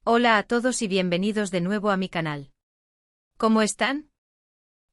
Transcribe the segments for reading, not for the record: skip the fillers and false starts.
Hola a todos y bienvenidos de nuevo a mi canal. ¿Cómo están?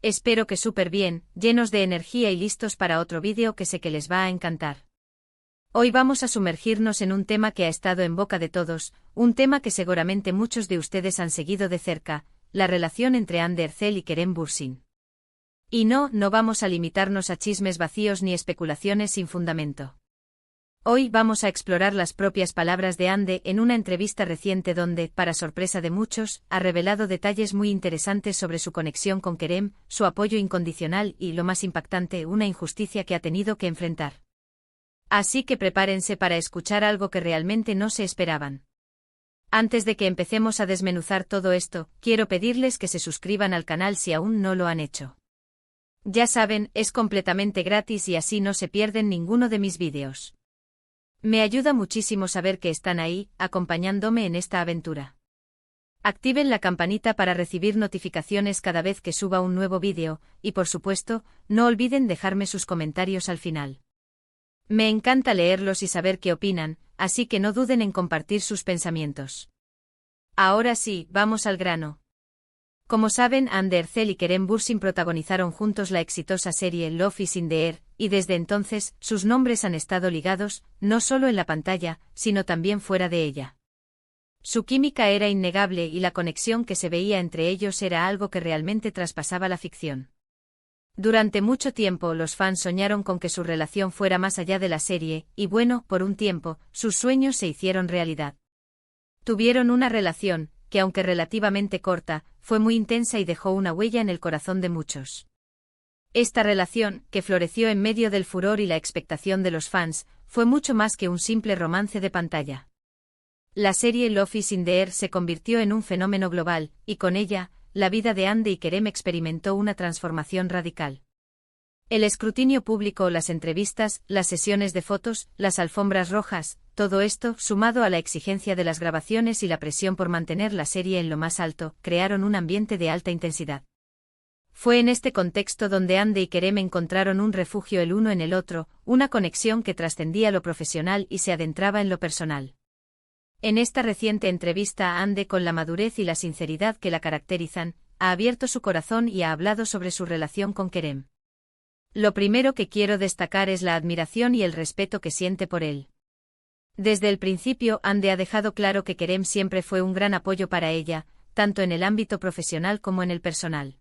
Espero que súper bien, llenos de energía y listos para otro vídeo que sé que les va a encantar. Hoy vamos a sumergirnos en un tema que ha estado en boca de todos, un tema que seguramente muchos de ustedes han seguido de cerca, la relación entre Hande Erçel y Kerem Bürsin. Y no vamos a limitarnos a chismes vacíos ni especulaciones sin fundamento. Hoy vamos a explorar las propias palabras de Hande en una entrevista reciente donde, para sorpresa de muchos, ha revelado detalles muy interesantes sobre su conexión con Kerem, su apoyo incondicional y, lo más impactante, una injusticia que ha tenido que enfrentar. Así que prepárense para escuchar algo que realmente no se esperaban. Antes de que empecemos a desmenuzar todo esto, quiero pedirles que se suscriban al canal si aún no lo han hecho. Ya saben, es completamente gratis y así no se pierden ninguno de mis vídeos. Me ayuda muchísimo saber que están ahí, acompañándome en esta aventura. Activen la campanita para recibir notificaciones cada vez que suba un nuevo vídeo, y por supuesto, no olviden dejarme sus comentarios al final. Me encanta leerlos y saber qué opinan, así que no duden en compartir sus pensamientos. Ahora sí, vamos al grano. Como saben, Hande Erçel y Kerem Bürsin protagonizaron juntos la exitosa serie Love is in the Air, y desde entonces, sus nombres han estado ligados, no solo en la pantalla, sino también fuera de ella. Su química era innegable y la conexión que se veía entre ellos era algo que realmente traspasaba la ficción. Durante mucho tiempo los fans soñaron con que su relación fuera más allá de la serie, y bueno, por un tiempo, sus sueños se hicieron realidad. Tuvieron una relación, que aunque relativamente corta, fue muy intensa y dejó una huella en el corazón de muchos. Esta relación, que floreció en medio del furor y la expectación de los fans, fue mucho más que un simple romance de pantalla. La serie Love is in the Air se convirtió en un fenómeno global, y con ella, la vida de Hande y Kerem experimentó una transformación radical. El escrutinio público, las entrevistas, las sesiones de fotos, las alfombras rojas, todo esto, sumado a la exigencia de las grabaciones y la presión por mantener la serie en lo más alto, crearon un ambiente de alta intensidad. Fue en este contexto donde Hande y Kerem encontraron un refugio el uno en el otro, una conexión que trascendía lo profesional y se adentraba en lo personal. En esta reciente entrevista, Hande, con la madurez y la sinceridad que la caracterizan, ha abierto su corazón y ha hablado sobre su relación con Kerem. Lo primero que quiero destacar es la admiración y el respeto que siente por él. Desde el principio, Hande ha dejado claro que Kerem siempre fue un gran apoyo para ella, tanto en el ámbito profesional como en el personal.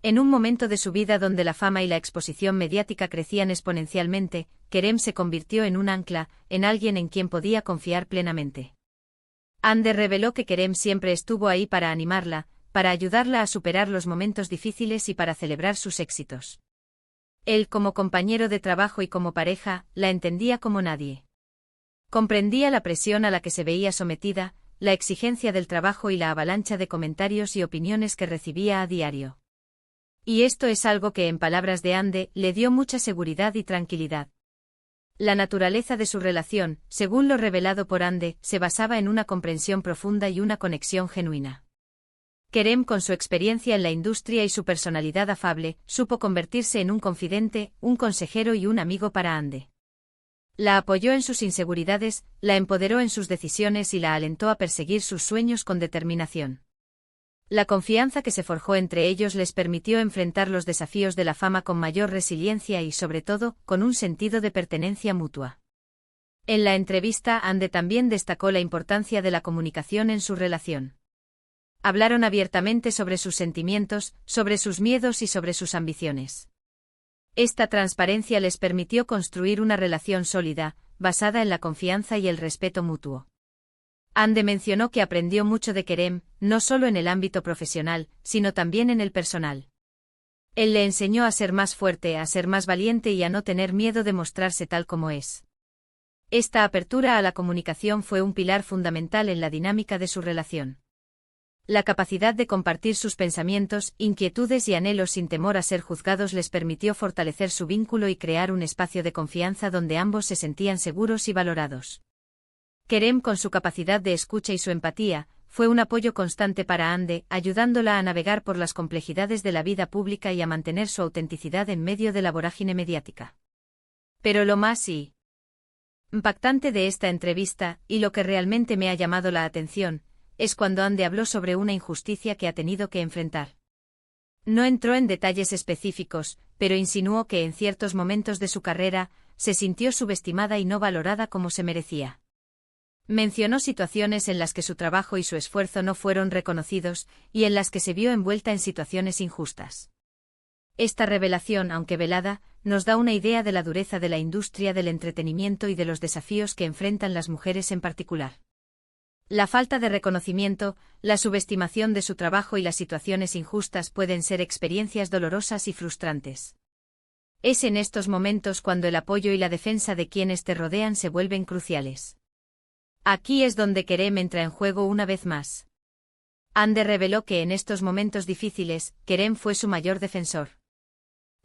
En un momento de su vida donde la fama y la exposición mediática crecían exponencialmente, Kerem se convirtió en un ancla, en alguien en quien podía confiar plenamente. Hande reveló que Kerem siempre estuvo ahí para animarla, para ayudarla a superar los momentos difíciles y para celebrar sus éxitos. Él, como compañero de trabajo y como pareja, la entendía como nadie. Comprendía la presión a la que se veía sometida, la exigencia del trabajo y la avalancha de comentarios y opiniones que recibía a diario. Y esto es algo que, en palabras de Hande, le dio mucha seguridad y tranquilidad. La naturaleza de su relación, según lo revelado por Hande, se basaba en una comprensión profunda y una conexión genuina. Kerem, con su experiencia en la industria y su personalidad afable, supo convertirse en un confidente, un consejero y un amigo para Hande. La apoyó en sus inseguridades, la empoderó en sus decisiones y la alentó a perseguir sus sueños con determinación. La confianza que se forjó entre ellos les permitió enfrentar los desafíos de la fama con mayor resiliencia y, sobre todo, con un sentido de pertenencia mutua. En la entrevista, Hande también destacó la importancia de la comunicación en su relación. Hablaron abiertamente sobre sus sentimientos, sobre sus miedos y sobre sus ambiciones. Esta transparencia les permitió construir una relación sólida, basada en la confianza y el respeto mutuo. Hande mencionó que aprendió mucho de Kerem, no solo en el ámbito profesional, sino también en el personal. Él le enseñó a ser más fuerte, a ser más valiente y a no tener miedo de mostrarse tal como es. Esta apertura a la comunicación fue un pilar fundamental en la dinámica de su relación. La capacidad de compartir sus pensamientos, inquietudes y anhelos sin temor a ser juzgados les permitió fortalecer su vínculo y crear un espacio de confianza donde ambos se sentían seguros y valorados. Kerem, con su capacidad de escucha y su empatía, fue un apoyo constante para Hande, ayudándola a navegar por las complejidades de la vida pública y a mantener su autenticidad en medio de la vorágine mediática. Pero lo más impactante de esta entrevista, y lo que realmente me ha llamado la atención, es cuando Hande habló sobre una injusticia que ha tenido que enfrentar. No entró en detalles específicos, pero insinuó que en ciertos momentos de su carrera, se sintió subestimada y no valorada como se merecía. Mencionó situaciones en las que su trabajo y su esfuerzo no fueron reconocidos, y en las que se vio envuelta en situaciones injustas. Esta revelación, aunque velada, nos da una idea de la dureza de la industria del entretenimiento y de los desafíos que enfrentan las mujeres en particular. La falta de reconocimiento, la subestimación de su trabajo y las situaciones injustas pueden ser experiencias dolorosas y frustrantes. Es en estos momentos cuando el apoyo y la defensa de quienes te rodean se vuelven cruciales. Aquí es donde Kerem entra en juego una vez más. Hande reveló que en estos momentos difíciles, Kerem fue su mayor defensor.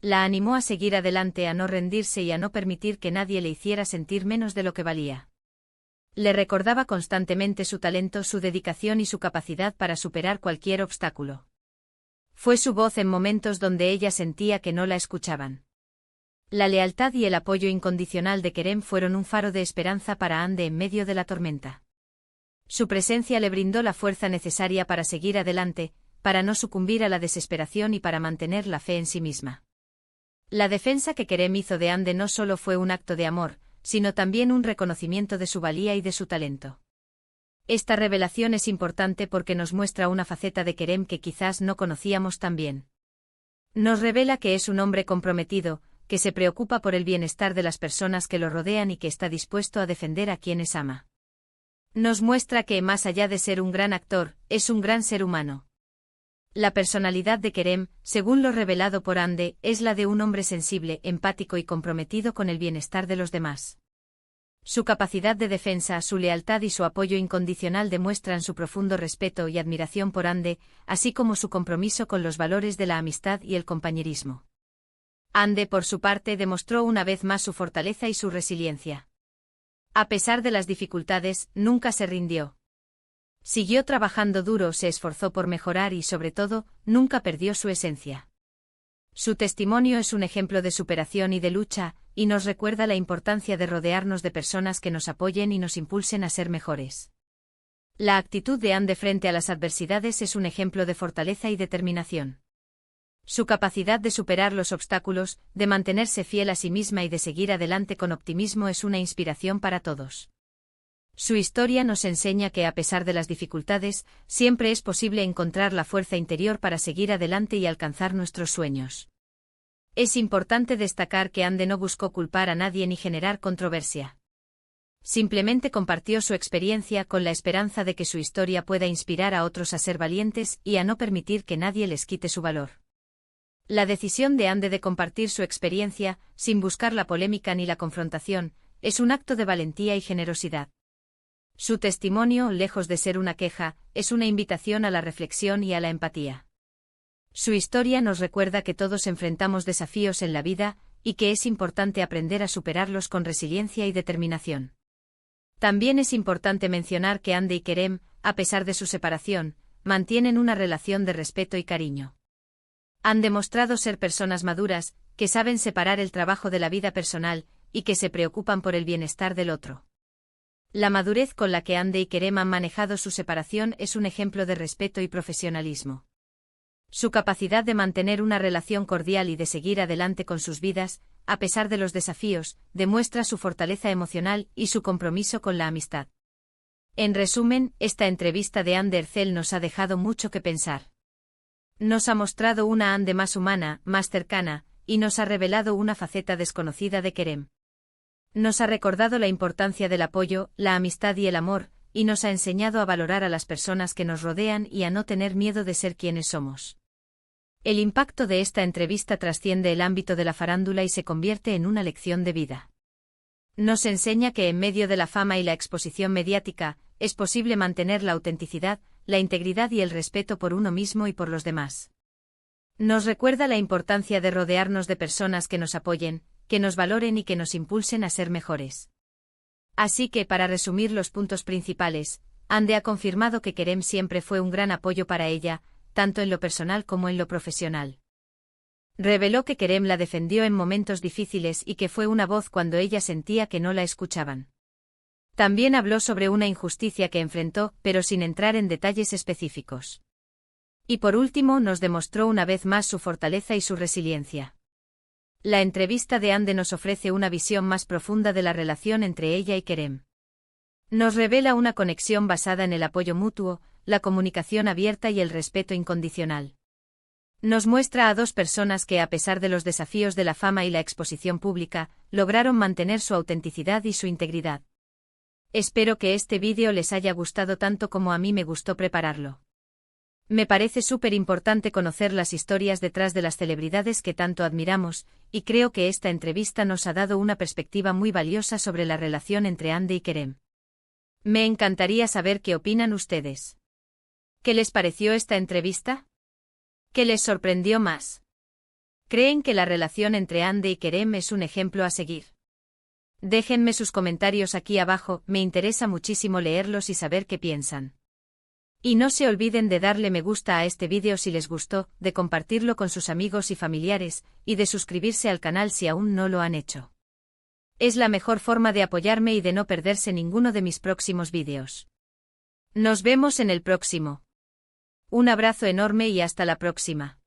La animó a seguir adelante, a no rendirse y a no permitir que nadie le hiciera sentir menos de lo que valía. Le recordaba constantemente su talento, su dedicación y su capacidad para superar cualquier obstáculo. Fue su voz en momentos donde ella sentía que no la escuchaban. La lealtad y el apoyo incondicional de Kerem fueron un faro de esperanza para Hande en medio de la tormenta. Su presencia le brindó la fuerza necesaria para seguir adelante, para no sucumbir a la desesperación y para mantener la fe en sí misma. La defensa que Kerem hizo de Hande no solo fue un acto de amor, sino también un reconocimiento de su valía y de su talento. Esta revelación es importante porque nos muestra una faceta de Kerem que quizás no conocíamos tan bien. Nos revela que es un hombre comprometido, que se preocupa por el bienestar de las personas que lo rodean y que está dispuesto a defender a quienes ama. Nos muestra que, más allá de ser un gran actor, es un gran ser humano. La personalidad de Kerem, según lo revelado por Hande, es la de un hombre sensible, empático y comprometido con el bienestar de los demás. Su capacidad de defensa, su lealtad y su apoyo incondicional demuestran su profundo respeto y admiración por Hande, así como su compromiso con los valores de la amistad y el compañerismo. Hande, por su parte, demostró una vez más su fortaleza y su resiliencia. A pesar de las dificultades, nunca se rindió. Siguió trabajando duro, se esforzó por mejorar y, sobre todo, nunca perdió su esencia. Su testimonio es un ejemplo de superación y de lucha, y nos recuerda la importancia de rodearnos de personas que nos apoyen y nos impulsen a ser mejores. La actitud de Hande frente a las adversidades es un ejemplo de fortaleza y determinación. Su capacidad de superar los obstáculos, de mantenerse fiel a sí misma y de seguir adelante con optimismo es una inspiración para todos. Su historia nos enseña que, a pesar de las dificultades, siempre es posible encontrar la fuerza interior para seguir adelante y alcanzar nuestros sueños. Es importante destacar que Hande no buscó culpar a nadie ni generar controversia. Simplemente compartió su experiencia con la esperanza de que su historia pueda inspirar a otros a ser valientes y a no permitir que nadie les quite su valor. La decisión de Hande de compartir su experiencia, sin buscar la polémica ni la confrontación, es un acto de valentía y generosidad. Su testimonio, lejos de ser una queja, es una invitación a la reflexión y a la empatía. Su historia nos recuerda que todos enfrentamos desafíos en la vida, y que es importante aprender a superarlos con resiliencia y determinación. También es importante mencionar que Hande y Kerem, a pesar de su separación, mantienen una relación de respeto y cariño. Han demostrado ser personas maduras, que saben separar el trabajo de la vida personal, y que se preocupan por el bienestar del otro. La madurez con la que Hande y Kerem han manejado su separación es un ejemplo de respeto y profesionalismo. Su capacidad de mantener una relación cordial y de seguir adelante con sus vidas, a pesar de los desafíos, demuestra su fortaleza emocional y su compromiso con la amistad. En resumen, esta entrevista de Hande Erçel nos ha dejado mucho que pensar. Nos ha mostrado una Hande más humana, más cercana, y nos ha revelado una faceta desconocida de Kerem. Nos ha recordado la importancia del apoyo, la amistad y el amor, y nos ha enseñado a valorar a las personas que nos rodean y a no tener miedo de ser quienes somos. El impacto de esta entrevista trasciende el ámbito de la farándula y se convierte en una lección de vida. Nos enseña que en medio de la fama y la exposición mediática, es posible mantener la autenticidad, la integridad y el respeto por uno mismo y por los demás. Nos recuerda la importancia de rodearnos de personas que nos apoyen, que nos valoren y que nos impulsen a ser mejores. Así que, para resumir los puntos principales, Hande ha confirmado que Kerem siempre fue un gran apoyo para ella, tanto en lo personal como en lo profesional. Reveló que Kerem la defendió en momentos difíciles y que fue una voz cuando ella sentía que no la escuchaban. También habló sobre una injusticia que enfrentó, pero sin entrar en detalles específicos. Y por último nos demostró una vez más su fortaleza y su resiliencia. La entrevista de Ande nos ofrece una visión más profunda de la relación entre ella y Kerem. Nos revela una conexión basada en el apoyo mutuo, la comunicación abierta y el respeto incondicional. Nos muestra a dos personas que, a pesar de los desafíos de la fama y la exposición pública, lograron mantener su autenticidad y su integridad. Espero que este vídeo les haya gustado tanto como a mí me gustó prepararlo. Me parece súper importante conocer las historias detrás de las celebridades que tanto admiramos, y creo que esta entrevista nos ha dado una perspectiva muy valiosa sobre la relación entre Ande y Kerem. Me encantaría saber qué opinan ustedes. ¿Qué les pareció esta entrevista? ¿Qué les sorprendió más? ¿Creen que la relación entre Ande y Kerem es un ejemplo a seguir? Déjenme sus comentarios aquí abajo, me interesa muchísimo leerlos y saber qué piensan. Y no se olviden de darle me gusta a este vídeo si les gustó, de compartirlo con sus amigos y familiares, y de suscribirse al canal si aún no lo han hecho. Es la mejor forma de apoyarme y de no perderse ninguno de mis próximos vídeos. Nos vemos en el próximo. Un abrazo enorme y hasta la próxima.